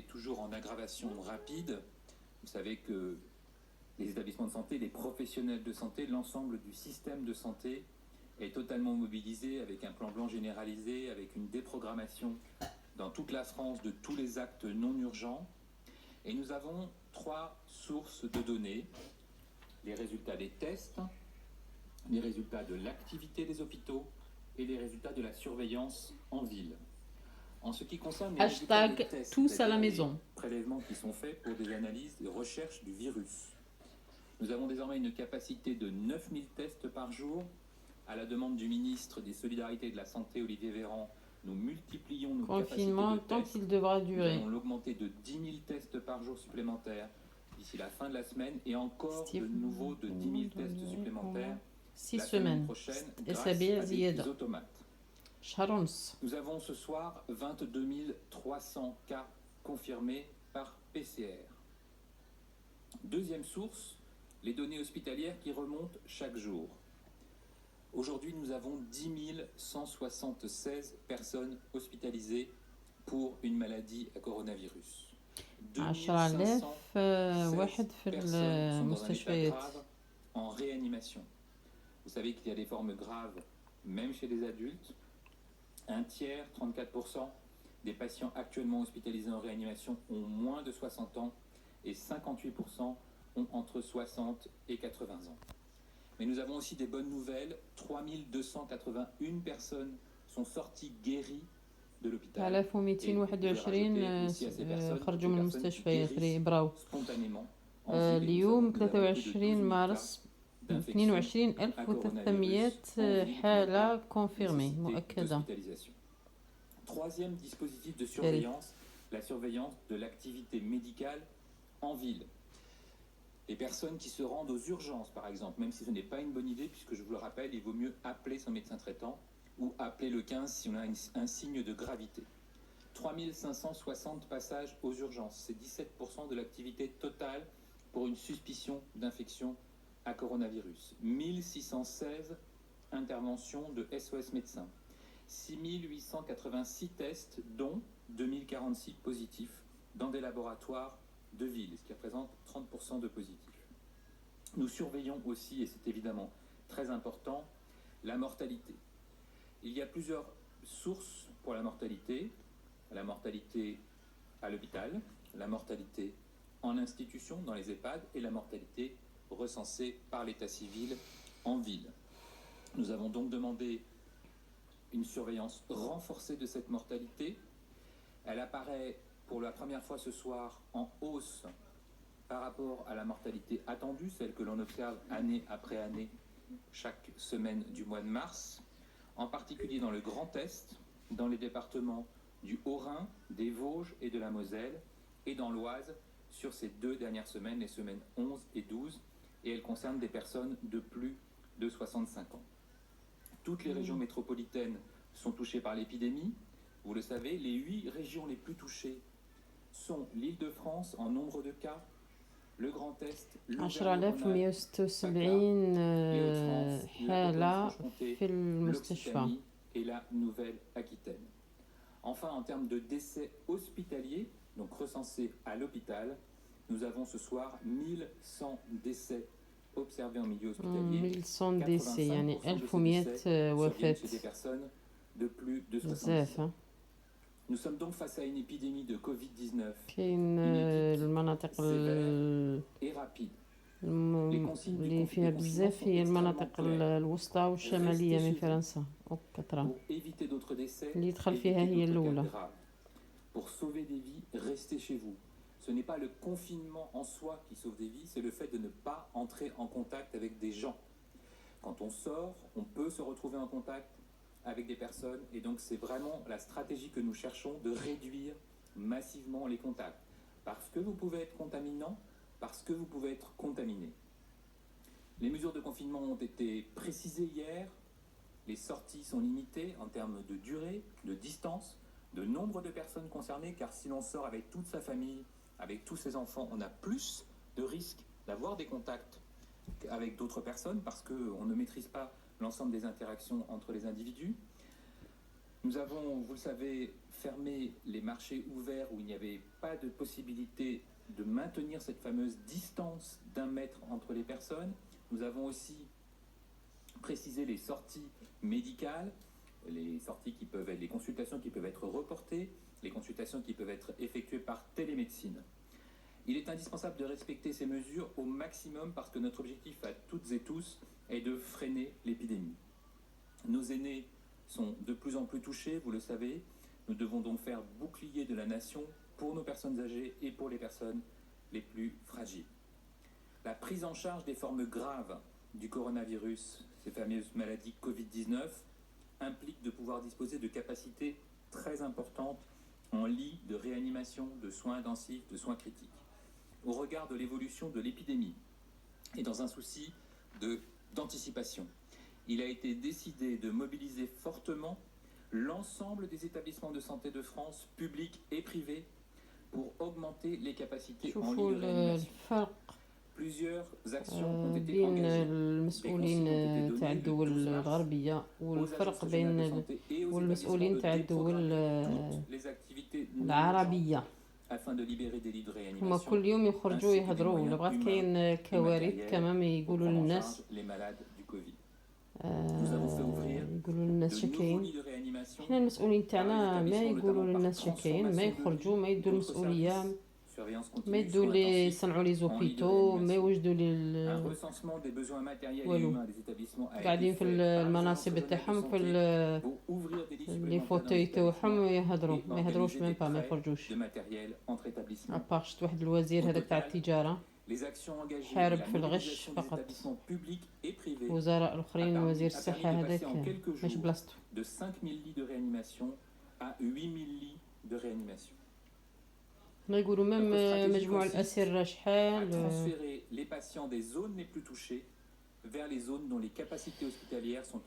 est toujours en aggravation rapide. Vous savez que les établissements de santé, les professionnels de santé, l'ensemble du système de santé est totalement mobilisé avec un plan blanc généralisé, avec une déprogrammation dans toute la France de tous les actes non urgents. Et nous avons 3 sources de données: les résultats des tests, les résultats de l'activité des hôpitaux et les résultats de la surveillance en ville. En ce qui concerne les résultats des tests, tous à la c'est-à-dire maison. les prélèvements qui sont faits pour des analyses et recherches du virus, nous avons désormais une capacité de 9000 tests par jour. À la demande du ministre des Solidarités et de la Santé, Olivier Véran, nous multiplions nos Confinement capacités de tant tests. qu'il devra Nous durer. allons l'augmenter de 10 000 tests par jour supplémentaires d'ici la fin de la semaine et encore de nouveau de 10 000 tests supplémentaires 6 la semaine semaines. prochaine grâce à أسابيع des زيادة. automates. شهر ونص. Nous avons ce soir 22 300 cas confirmés par PCR. Deuxième source, les données hospitalières qui remontent chaque jour. Aujourd'hui, nous avons 10 176 personnes hospitalisées pour une maladie à coronavirus. 10,000 واحد في personnes sont dans un état المستشفيات. grave en réanimation. Vous savez qu'il y a des formes graves même chez les adultes. Un tiers, 34%, des patients actuellement hospitalisés en réanimation ont moins de 60 ans et 58% ont entre 60 et 80 ans. Mais nous avons aussi des bonnes nouvelles. 3281 personnes sont sorties guéries de l'hôpital. 1221 خرجوا من المستشفيات براو. Spontanément. اليوم 23 مارس 22300 حالة كونفيرمي مؤكدة. Troisième dispositif de surveillance, la surveillance de l'activité médicale en ville. Les personnes qui se rendent aux urgences, par exemple, même si ce n'est pas une bonne idée, puisque je vous le rappelle, il vaut mieux appeler son médecin traitant ou appeler le 15 si on a un signe de gravité. 3560 passages aux urgences, c'est 17% de l'activité totale pour une suspicion d'infection à coronavirus. 1616 interventions de SOS médecins. 6886 tests, dont 2046 positifs dans des laboratoires de ville, ce qui représente 30% de positifs. Nous surveillons aussi, et c'est évidemment très important, la mortalité. Il y a plusieurs sources pour la mortalité à l'hôpital, la mortalité en institution, dans les EHPAD, et la mortalité recensée par l'état civil en ville. Nous avons donc demandé une surveillance renforcée de cette mortalité. Elle apparaît pour la première fois ce soir en hausse par rapport à la mortalité attendue, celle que l'on observe année après année, chaque semaine du mois de mars, en particulier dans le Grand Est, dans les départements du Haut-Rhin, des Vosges et de la Moselle, et dans l'Oise sur ces 2 dernières semaines, les semaines 11 et 12, et elle concerne des personnes de plus de 65 ans. Toutes les régions métropolitaines sont touchées par l'épidémie. Vous le savez, les 8 régions les plus touchées sont l'Île-de-France en nombre de cas, le Grand Est, l'Auvergne-Rhône-Alpes, 10176 حالة في المستشفى. l'Occitanie et la Nouvelle-Aquitaine. Enfin, en termes de décès hospitaliers, donc recensés à l'hôpital, nous avons ce soir 1100 décès observés en milieu hospitalier. 1100 décès يعني 1100 وفاة. Chez des personnes de plus de 60 بزاف. ans. Nous sommes donc face à une épidémie de Covid-19 كاين المناطق et rapide. اللي فيها بزاف هي المناطق الوسطى والشمالية من فرنسا وكثرة. Pour éviter d'autres décès, اللي يدخل فيها هي الأولى. Pour sauver des vies, restez chez vous. Ce n'est pas le confinement en soi qui sauve des vies, c'est le fait de ne pas entrer en contact avec des gens. Quand on sort, on peut se retrouver en contact avec des personnes, et donc c'est vraiment la stratégie que nous cherchons, de réduire massivement les contacts. Parce que vous pouvez être contaminant, parce que vous pouvez être contaminé. Les mesures de confinement ont été précisées hier. Les sorties sont limitées en termes de durée, de distance, de nombre de personnes concernées, car si l'on sort avec toute sa famille, avec tous ses enfants, on a plus de risques d'avoir des contacts avec d'autres personnes, parce qu'on ne maîtrise pas l'ensemble des interactions entre les individus. Nous avons, vous le savez, fermé les marchés ouverts où il n'y avait pas de possibilité de maintenir cette fameuse distance d'1 mètre entre les personnes. Nous avons aussi précisé les sorties médicales, les sorties qui peuvent être, les consultations qui peuvent être reportées, les consultations qui peuvent être effectuées par télémédecine. Il est indispensable de respecter ces mesures au maximum parce que notre objectif à toutes et tous est de freiner l'épidémie. Nos aînés sont de plus en plus touchés, vous le savez. Nous devons donc faire bouclier de la nation pour nos personnes âgées et pour les personnes les plus fragiles. La prise en charge des formes graves du coronavirus, ces fameuses maladies Covid-19, implique de pouvoir disposer de capacités très importantes en lits de réanimation, de soins intensifs, de soins critiques. Au regard de l'évolution de l'épidémie et dans un souci d'anticipation, il a été décidé de mobiliser fortement l'ensemble des établissements de santé de France, publics et privés, pour augmenter les capacités en lits de réanimation. Plusieurs actions ont été بين engagées. المسؤولين تاع الدول الغربية والفرق بين والمسؤولين تاع الدول العربية afin de libérer des lits de réanimation. هما كل يوم يخرجوا يهضروا ولا بغات كاين كوارث كمان ما يقولوا للناس يقولوا للناس شكاين. حنا المسؤولين تاعنا ما يقولوا للناس شكاين، ما يخرجوا، ما يدوا المسؤولية، ما يدوا لي يصنعوا لي زوبيتو، ما يوجدوا لي والو، قاعدين في المناصب تاعهم في لي فوتوي تاعهم يهضروا، ما يهضروش ميم با، ما يخرجوش. ابار شفت واحد الوزير هذاك تاع التجاره حارب في الغش فقط. وزراء الاخرين وزير الصحه هذاك مش بلاصتو. de 5000 lits de réanimation à 8000 lits de réanimation. ما يقولوا ميم مجموع الاسر شحال. transférer les patients des zones les plus touchées vers les zones dont les capacités hospitalières sont